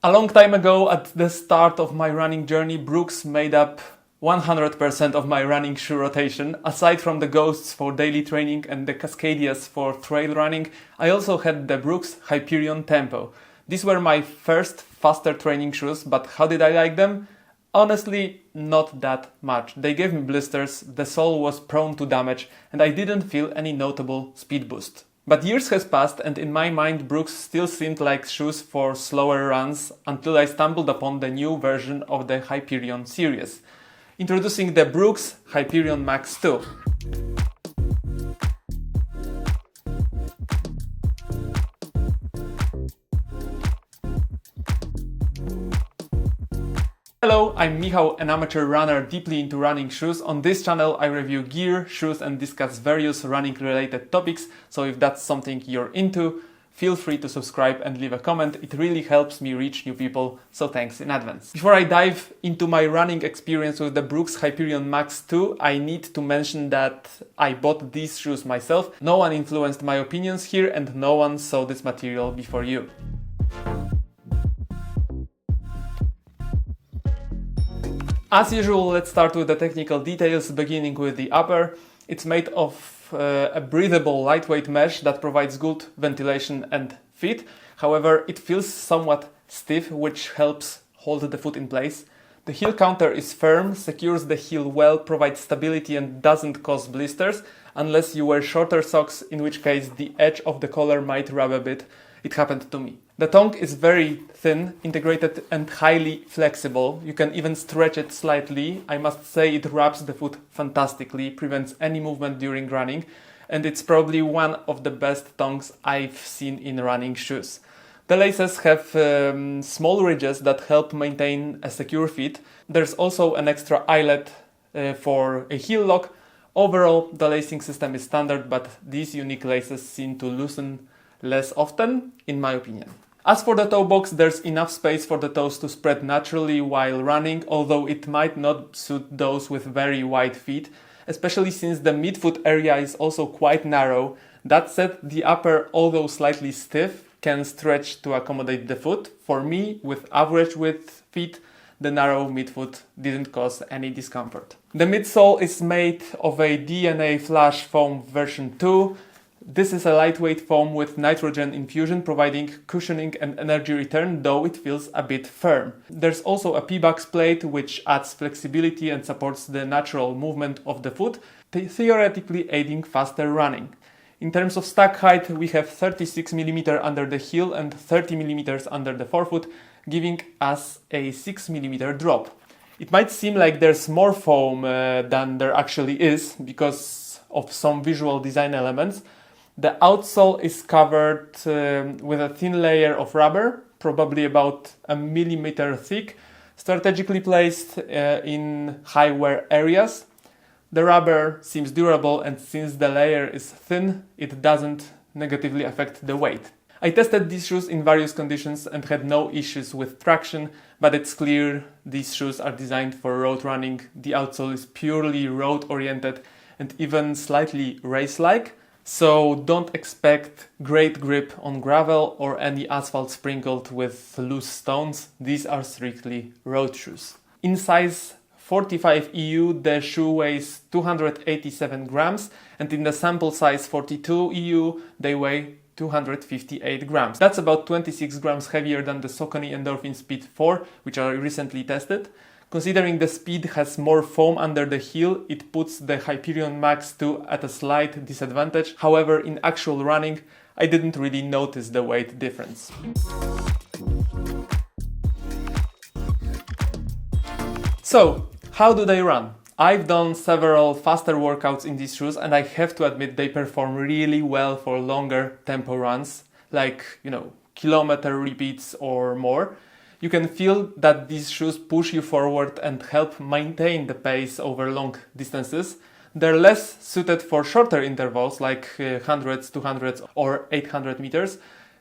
A long time ago, at the start of my running journey, Brooks made up 100% of my running shoe rotation. Aside from the Ghosts for daily training and the Cascadias for trail running, I also had the Brooks Hyperion Tempo. These were my first faster training shoes, but how did I like them? Honestly, not that much. They gave me blisters, the sole was prone to damage, and I didn't feel any notable speed boost. But years has passed, and in my mind Brooks still seemed like shoes for slower runs until I stumbled upon the new version of the Hyperion series. Introducing the Brooks Hyperion Max 2. Hello, I'm Michał, an amateur runner deeply into running shoes. On this channel I review gear, shoes and discuss various running related topics, so if that's something you're into, feel free to subscribe and leave a comment. It really helps me reach new people, so thanks in advance. Before I dive into my running experience with the Brooks Hyperion Max 2, I need to mention that I bought these shoes myself. No one influenced my opinions here and no one saw this material before you. As usual, let's start with the technical details, beginning with the upper. It's made of a breathable lightweight mesh that provides good ventilation and fit. However, it feels somewhat stiff, which helps hold the foot in place. The heel counter is firm, secures the heel well, provides stability and doesn't cause blisters, unless you wear shorter socks, in which case the edge of the collar might rub a bit. It happened to me. The tongue is very thin, integrated and highly flexible. You can even stretch it slightly. I must say it wraps the foot fantastically, prevents any movement during running, and it's probably one of the best tongues I've seen in running shoes. The laces have small ridges that help maintain a secure fit. There's also an extra eyelet for a heel lock. Overall, the lacing system is standard, but these unique laces seem to loosen less often, in my opinion. As for the toe box, there's enough space for the toes to spread naturally while running, although it might not suit those with very wide feet, especially since the midfoot area is also quite narrow. That said, the upper, although slightly stiff, can stretch to accommodate the foot. For me, with average width feet, the narrow midfoot didn't cause any discomfort. The midsole is made of a DNA Flash Foam version 2. This is a lightweight foam with nitrogen infusion, providing cushioning and energy return, though it feels a bit firm. There's also a P-Bax plate, which adds flexibility and supports the natural movement of the foot, theoretically aiding faster running. In terms of stack height, we have 36 mm under the heel and 30 mm under the forefoot, giving us a 6 mm drop. It might seem like there's more foam than there actually is because of some visual design elements. The outsole is covered with a thin layer of rubber, probably about a millimeter thick, strategically placed in high wear areas. The rubber seems durable, and since the layer is thin, it doesn't negatively affect the weight. I tested these shoes in various conditions and had no issues with traction, but it's clear these shoes are designed for road running. The outsole is purely road oriented and even slightly race-like. So don't expect great grip on gravel or any asphalt sprinkled with loose stones. These are strictly road shoes. In size 45 EU, the shoe weighs 287 grams, and in the sample size 42 EU, they weigh 258 grams. That's about 26 grams heavier than the Saucony Endorphin Speed 4, which I recently tested. Considering the Speed has more foam under the heel, it puts the Hyperion Max 2 at a slight disadvantage. However, in actual running, I didn't really notice the weight difference. So, how do they run? I've done several faster workouts in these shoes, and I have to admit they perform really well for longer tempo runs, like, kilometer repeats or more. You can feel that these shoes push you forward and help maintain the pace over long distances. They're less suited for shorter intervals like hundreds, 200s or 800 meters.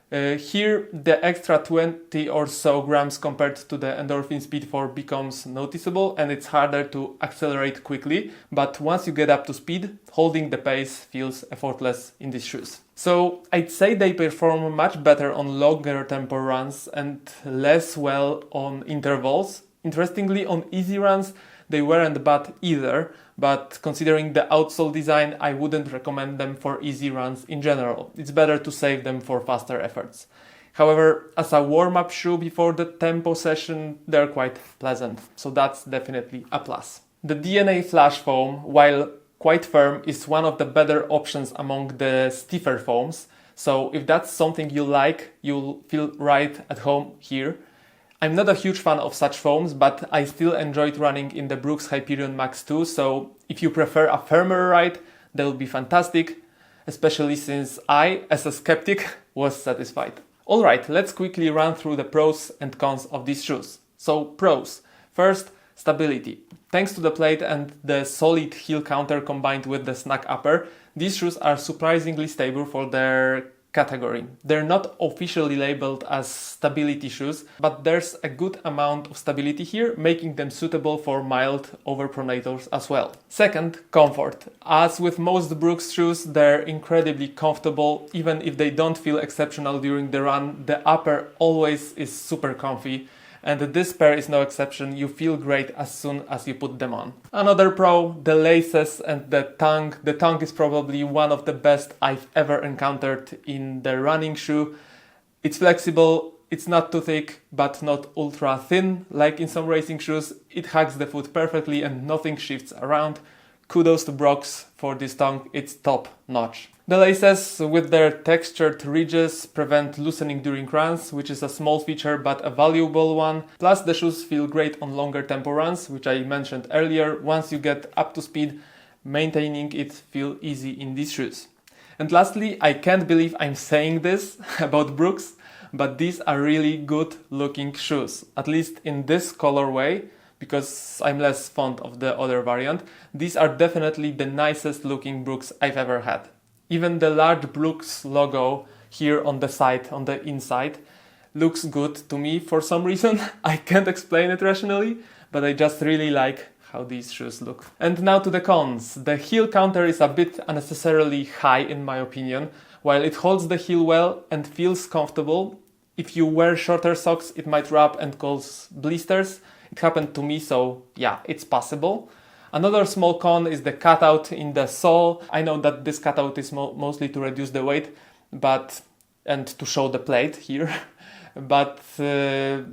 Here, the extra 20 or so grams compared to the Endorphin Speed 4 becomes noticeable and it's harder to accelerate quickly, but once you get up to speed, holding the pace feels effortless in these shoes. So I'd say they perform much better on longer tempo runs and less well on intervals. Interestingly, on easy runs, they weren't bad either, but considering the outsole design, I wouldn't recommend them for easy runs in general. It's better to save them for faster efforts. However, as a warm-up shoe before the tempo session, they're quite pleasant, so that's definitely a plus. The DNA Flash Foam, while quite firm, is one of the better options among the stiffer foams, so if that's something you like, you'll feel right at home here. I'm not a huge fan of such foams, but I still enjoyed running in the Brooks Hyperion Max 2, so if you prefer a firmer ride, they'll be fantastic, especially since I, as a skeptic, was satisfied. Alright, let's quickly run through the pros and cons of these shoes. So, pros. First, stability. Thanks to the plate and the solid heel counter combined with the snug upper, these shoes are surprisingly stable for their category. They're not officially labeled as stability shoes, but there's a good amount of stability here, making them suitable for mild overpronators as well. Second, comfort. As with most Brooks shoes, they're incredibly comfortable. Even if they don't feel exceptional during the run, the upper always is super comfy. And this pair is no exception. You feel great as soon as you put them on. Another pro, the laces and the tongue. The tongue is probably one of the best I've ever encountered in the running shoe. It's flexible, it's not too thick, but not ultra thin like in some racing shoes. It hugs the foot perfectly and nothing shifts around. Kudos to Brooks for this tongue, it's top notch. The laces with their textured ridges prevent loosening during runs, which is a small feature but a valuable one. Plus the shoes feel great on longer tempo runs, which I mentioned earlier. Once you get up to speed, maintaining it feels easy in these shoes. And lastly, I can't believe I'm saying this about Brooks, but these are really good looking shoes, at least in this colorway, because I'm less fond of the other variant. These are definitely the nicest looking Brooks I've ever had. Even the large Brooks logo here on the side, on the inside, looks good to me for some reason. I can't explain it rationally, but I just really like how these shoes look. And now to the cons. The heel counter is a bit unnecessarily high in my opinion. While it holds the heel well and feels comfortable, if you wear shorter socks it might rub and cause blisters. It happened to me, so yeah, it's possible. Another small con is the cutout in the sole. I know that this cutout is mostly to reduce the weight and to show the plate here, but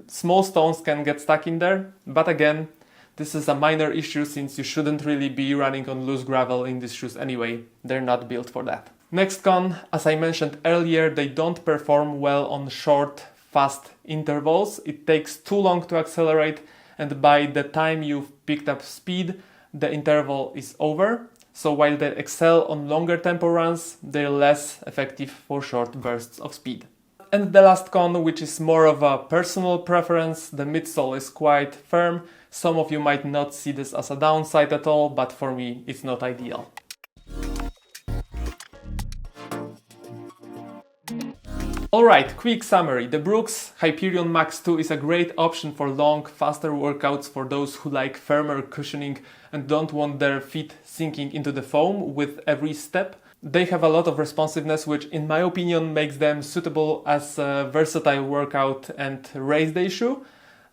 small stones can get stuck in there. But again, this is a minor issue since you shouldn't really be running on loose gravel in these shoes anyway. They're not built for that. Next con, as I mentioned earlier, they don't perform well on short, fast intervals. It takes too long to accelerate, and by the time you've picked up speed, the interval is over. So while they excel on longer tempo runs, they're less effective for short bursts of speed. And the last con, which is more of a personal preference, the midsole is quite firm. Some of you might not see this as a downside at all, but for me it's not ideal. Alright, quick summary. The Brooks Hyperion Max 2 is a great option for long, faster workouts for those who like firmer cushioning and don't want their feet sinking into the foam with every step. They have a lot of responsiveness, which in my opinion makes them suitable as a versatile workout and race day shoe.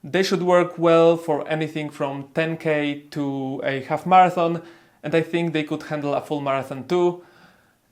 They should work well for anything from 10k to a half marathon, and I think they could handle a full marathon too.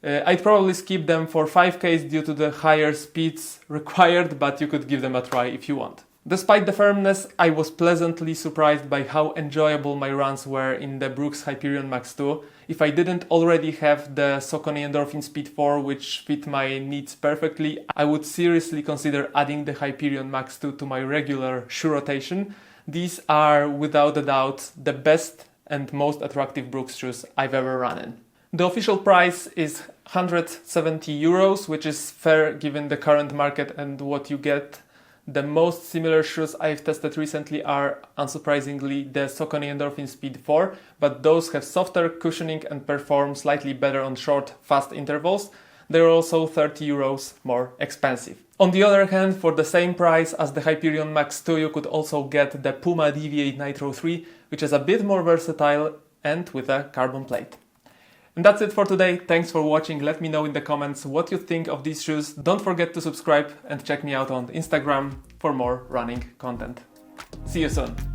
I'd probably skip them for 5Ks due to the higher speeds required, but you could give them a try if you want. Despite the firmness, I was pleasantly surprised by how enjoyable my runs were in the Brooks Hyperion Max 2. If I didn't already have the Saucony Endorphin Speed 4, which fit my needs perfectly, I would seriously consider adding the Hyperion Max 2 to my regular shoe rotation. These are, without a doubt, the best and most attractive Brooks shoes I've ever run in. The official price is 170 euros, which is fair given the current market and what you get. The most similar shoes I've tested recently are, unsurprisingly, the Saucony Endorphin Speed 4, but those have softer cushioning and perform slightly better on short, fast intervals. They're also 30 euros more expensive. On the other hand, for the same price as the Hyperion Max 2, you could also get the Puma Deviate Nitro 3, which is a bit more versatile and with a carbon plate. And that's it for today. Thanks for watching. Let me know in the comments what you think of these shoes. Don't forget to subscribe and check me out on Instagram for more running content. See you soon.